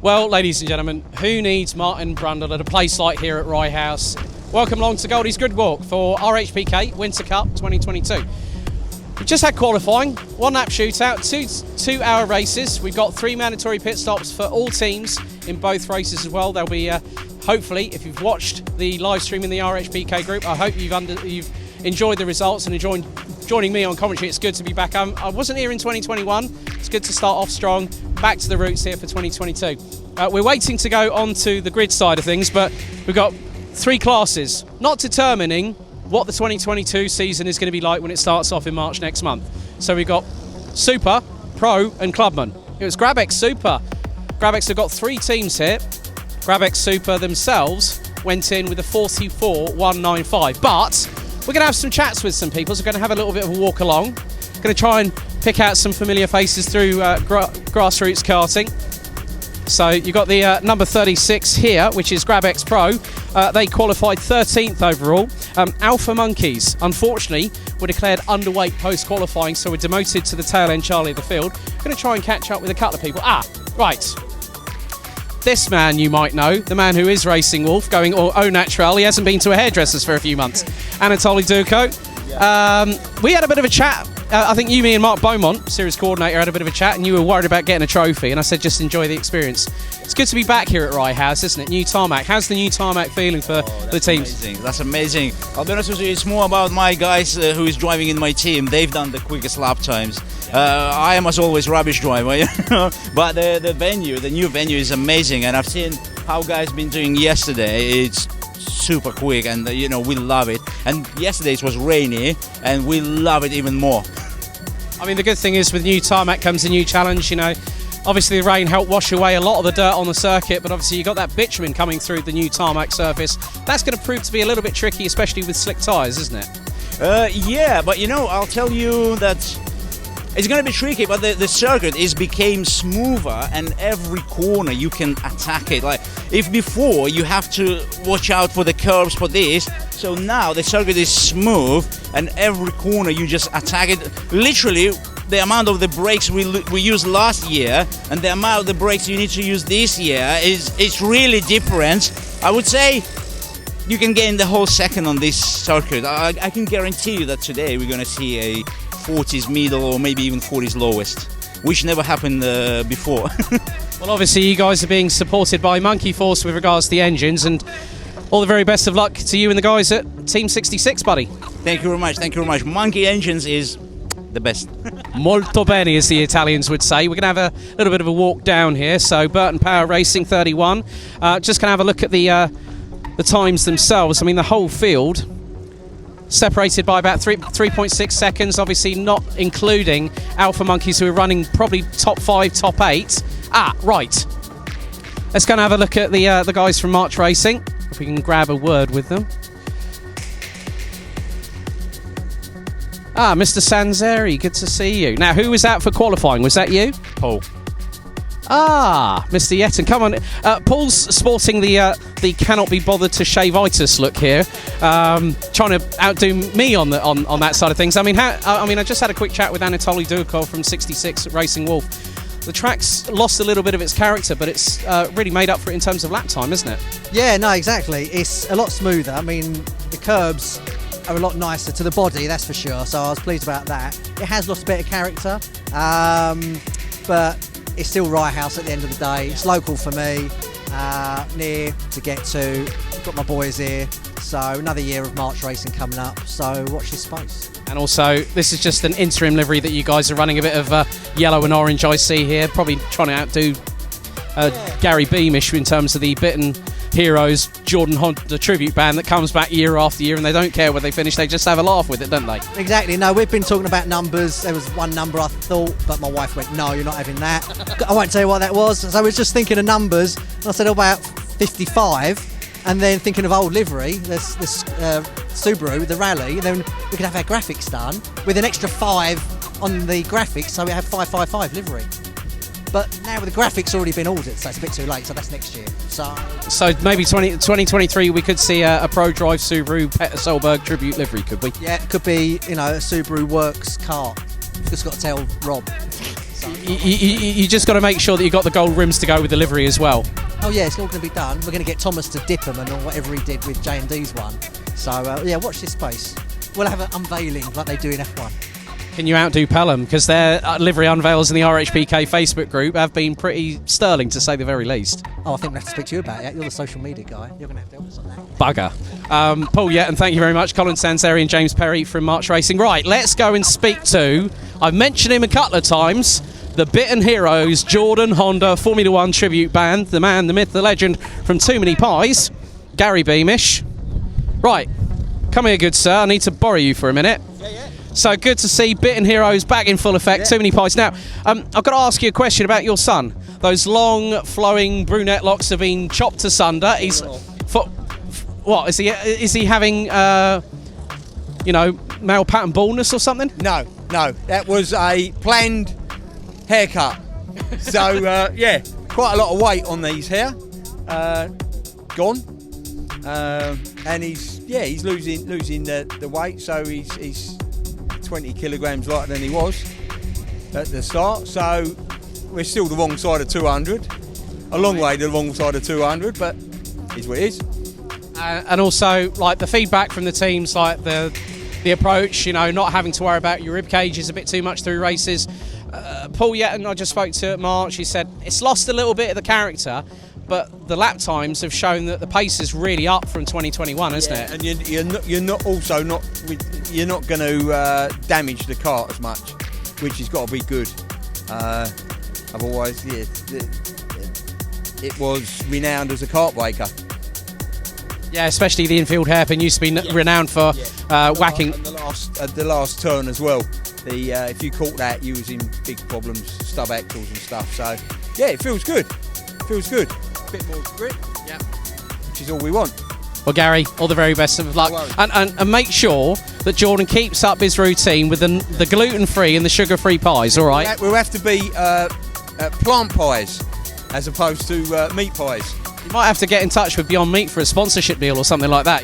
Well, ladies and gentlemen, who needs Martin Brundle at a place like here at Rye-house? Welcome along to Goldie's Good Walk for RHPK Winter Cup 2022. We just had qualifying, one lap shootout, two-hour races. We've got 3 mandatory pit stops for all teams in both races as well. There'll be, hopefully, if you've watched the live stream in the RHPK group, I hope you've enjoyed the results and enjoyed joining me on commentary. It's good to be back. I wasn't here in 2021. It's good to start off strong. Back to the roots here for 2022. We're waiting to go on to the grid side of things, but we've got 3 classes, not determining what the 2022 season is going to be like when it starts off in March next month. So we've got Super, Pro and Clubman. It was GrabX Super. GrabX have got 3 teams here. GrabX Super themselves went in with a 44.195, but we're going to have some chats with some people, so we're going to have a little bit of a walk along. Going to try and pick out some familiar faces through grassroots karting. So you've got the number 36 here, which is GrabX Pro. They qualified 13th overall. Alpha Monkeys, unfortunately, were declared underweight post-qualifying, so we're demoted to the tail end Charlie of the field. Going to try and catch up with a couple of people. Right. This man you might know, the man who is racing Wolf, going au naturel. He hasn't been to a hairdresser's for a few months. Anatoly Duko. We had a bit of a chat. I think you, me and Mark Beaumont, series coordinator, had a bit of a chat, and you were worried about getting a trophy, and I said just enjoy the experience. It's good to be back here at Rye-house, isn't it? New tarmac. How's the new tarmac feeling for the teams? Amazing. That's amazing. I'll be honest with you, it's more about my guys who is driving in my team. They've done the quickest lap times. I am, as always, rubbish driver, you know? But the venue, the new venue is amazing, and I've seen how guys been doing yesterday. It's super quick, and you know, we love it. And yesterday it was rainy, and we love it even more. I mean, the good thing is with new tarmac comes a new challenge, you know. Obviously the rain helped wash away a lot of the dirt on the circuit, but obviously you got that bitumen coming through the new tarmac surface. That's going to prove to be a little bit tricky, especially with slick tyres, isn't it? Yeah, but you know, I'll tell you that it's going to be tricky, but the circuit became smoother, and every corner you can attack it. Like, if before you have to watch out for the curves for this, so now the circuit is smooth, and every corner you just attack it. Literally, the amount of the brakes we used last year and the amount of the brakes you need to use this year is really different. I would say you can gain the whole second on this circuit. I can guarantee you that today we're going to see a 40s middle or maybe even 40s lowest, which never happened before. Well, obviously you guys are being supported by Monkey Force with regards to the engines, and all the very best of luck to you and the guys at Team 66, buddy. Thank you very much, thank you very much. Monkey Engines is the best. Molto bene, as the Italians would say. We're going to have a little bit of a walk down here. So Burton Power Racing 31. Just going to have a look at the times themselves. I mean, the whole field separated by about 3.6 seconds, obviously not including Alpha Monkeys, who are running probably top 5, top 8. Right. Let's go and have a look at the guys from March Racing, if we can grab a word with them. Mr. Sanzeri, good to see you. Now, who was out for qualifying? Was that you? Paul. Mr. Yeti, come on. Paul's sporting the cannot be bothered to shave-itis look here, trying to outdo me on that side of things. I mean, I just had a quick chat with Anatoly Dukov from 66 at Racing Wolf. The track's lost a little bit of its character, but it's really made up for it in terms of lap time, isn't it? Yeah, no, exactly. It's a lot smoother. I mean, the curbs are a lot nicer to the body, that's for sure. So I was pleased about that. It has lost a bit of character, but it's still Rye-house at the end of the day. It's local for me, near to get to. Got my boys here, so another year of March racing coming up. So watch this space. And also, this is just an interim livery that you guys are running, a bit of yellow and orange I see here. Probably trying to outdo Gary Beamish in terms of the Bitten Heroes Jordan Honda tribute band that comes back year after year, and they don't care where they finish, they just have a laugh with it, don't they? Exactly. No, we've been talking about numbers. There was one number I thought, but my wife went, no, you're not having that. I won't tell you what that was. So I was just thinking of numbers, and I said about 55, and then thinking of old livery, this Subaru, the Rally, and then we could have our graphics done with an extra 5 on the graphics, so we have 555 livery. But now with the graphics already been ordered, so it's a bit too late, so that's next year. So maybe 2023 we could see a Pro Drive Subaru Peter Solberg tribute livery, could we? Yeah, it could be, a Subaru Works car. Just got to tell Rob. So, you just got to make sure that you've got the gold rims to go with the livery as well. Oh yeah, it's all going to be done. We're going to get Thomas to dip them and whatever he did with J&D's one. So yeah, watch this space. We'll have an unveiling like they do in F1. Can you outdo Pelham? Because their livery unveils in the RHPK Facebook group have been pretty sterling, to say the very least. Oh, I think we have to speak to you about it. You're the social media guy. You're going to have to help us on that. Bugger. Paul Yett, and thank you very much. Colin Sanseri and James Perry from March Racing. Right, let's go and speak to, I've mentioned him a couple of times, the Bitten Heroes Jordan Honda Formula One tribute band, the man, the myth, the legend from Too Many Pies, Gary Beamish. Right, come here, good sir. I need to borrow you for a minute. Yeah. So good to see Bitten Heroes back in full effect. Yeah. Too Many Pies. Now, I've got to ask you a question about your son. Those long, flowing brunette locks have been chopped asunder. He's what is he? Is he having, male pattern baldness or something? No, that was a planned haircut. So yeah, quite a lot of weight on these hair. Gone, and he's losing the weight. So he's 20 kilograms lighter than he was at the start. So we're still the wrong side of 200. A long way to the wrong side of 200, but it's what it is. And also, like, the feedback from the teams, like the approach, not having to worry about your rib cages a bit too much through races. Paul Yett and I just spoke to March. He said it's lost a little bit of the character, but the lap times have shown that the pace is really up from 2021, isn't it? And you're not going to damage the car as much, which has got to be good. Otherwise, it was renowned as a kart breaker. Yeah, especially the infield hairpin used to be renowned for whacking. And the last turn as well. If you caught that, you was in big problems, stub axles and stuff. So yeah, it feels good. A bit more grip. Yeah. Which is all we want. Well, Gary, all the very best of luck, and make sure that Jordan keeps up his routine with the gluten-free and the sugar-free pies. All right. We'll have to be plant pies as opposed to meat pies. You might have to get in touch with Beyond Meat for a sponsorship deal or something like that,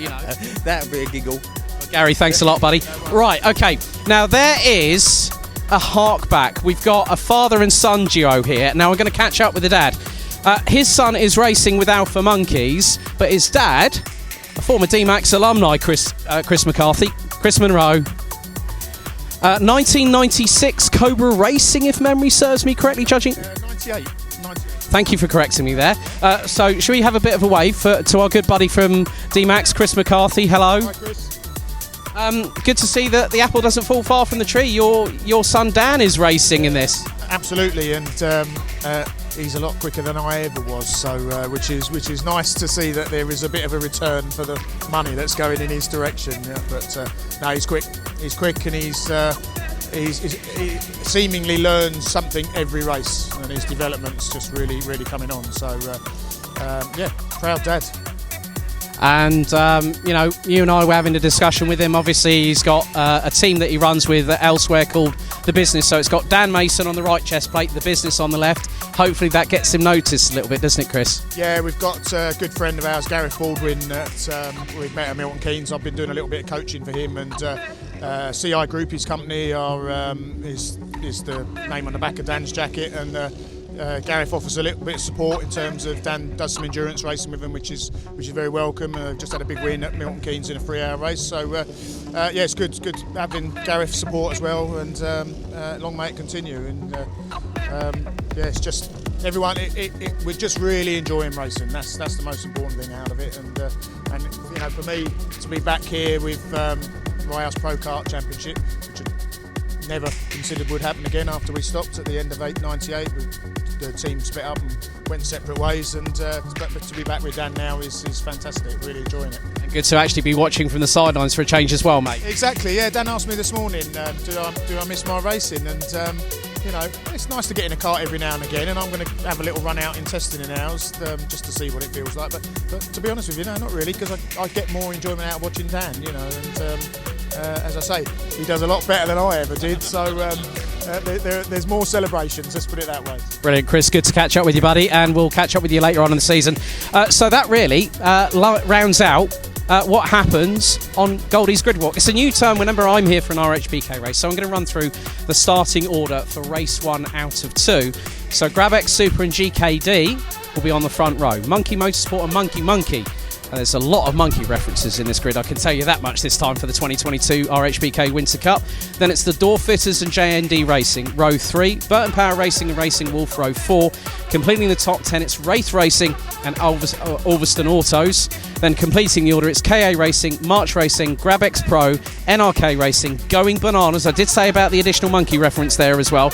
That would be a giggle. Well, Gary, thanks a lot, buddy. Right, okay. Now, there is a hark back. We've got a father and son duo here. Now, we're going to catch up with the dad. His son is racing with Alpha Monkeys, but his dad, a former D-Max alumni, Chris McCarthy, Chris Monroe, 1996 Cobra Racing, if memory serves me correctly, judging. 98. Thank you for correcting me there. So, should we have a bit of a wave to our good buddy from D-Max, Chris McCarthy? Hello. Hi, Chris. Good to see that the apple doesn't fall far from the tree. Your son Dan is racing in this. Absolutely, and he's a lot quicker than I ever was. So, which is nice to see that there is a bit of a return for the money that's going in his direction. Yeah, but no, he's quick. He's quick, and he seemingly learns something every race, and his development's just really coming on. So, yeah, proud dad. And, you and I were having a discussion with him. Obviously, he's got a team that he runs with elsewhere called The Business. So it's got Dan Mason on the right chest plate, The Business on the left. Hopefully that gets him noticed a little bit, doesn't it, Chris? Yeah, we've got a good friend of ours, Gareth Baldwin, that we've met at Milton Keynes. I've been doing a little bit of coaching for him, and CI Group, his company, is the name on the back of Dan's jacket, and Gareth offers a little bit of support in terms of Dan does some endurance racing with him, which is very welcome. Just had a big win at Milton Keynes in a 3-hour race, so yeah, it's good having Gareth's support as well, and long may it continue. And yeah, it's just everyone. We're just really enjoying racing. That's the most important thing out of it. And for me to be back here with Rye-house Pro-Kart Championship, which I never considered would happen again after we stopped at the end of 98. The team split up and went separate ways, and to be back with Dan now is fantastic. Really enjoying it. And good to actually be watching from the sidelines for a change as well, mate. Exactly. Yeah. Dan asked me this morning, do I miss my racing? And it's nice to get in a kart every now and again, and I'm going to have a little run out in testing in ours just to see what it feels like. But to be honest with you, no, not really, because I get more enjoyment out of watching Dan. And as I say, he does a lot better than I ever did. So there's more celebrations. Let's put it that way. Brilliant, Chris. Good to catch up with you, buddy, and we'll catch up with you later on in the season. So that really rounds out what happens on Goldie's Grid Walk. It's a new term whenever I'm here for an RHPK race, so I'm going to run through the starting order for race 1 out of 2. So GrabX Super and GKD will be on the front row. Monkey Motorsport and Monkey. And there's a lot of monkey references in this grid, I can tell you that much this time for the 2022 RHPK Winter Cup. Then it's the Door Fitters and JND Racing, row 3. Burton Power Racing and Racing Wolf, row 4. Completing the top 10, it's Wraith Racing and Ulverston Autos. Then completing the order, it's KA Racing, March Racing, GrabX Pro, NRK Racing, Going Bananas. I did say about the additional monkey reference there as well.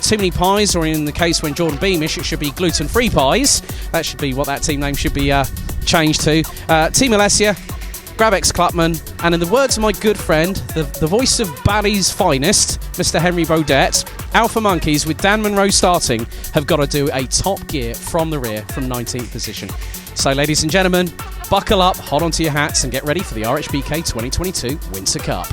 Too Many Pies, or in the case when Jordan Beamish, it should be Gluten-Free Pies. That should be what that team name should be changed to. Team Alessia, GrabX Clutman, and in the words of my good friend, the voice of Bally's finest, Mr. Henry Baudet, Alpha Monkeys, with Dan Munro starting, have got to do a top gear from the rear from 19th position. So, ladies and gentlemen, buckle up, hold on to your hats, and get ready for the RHPK 2022 Winter Cup.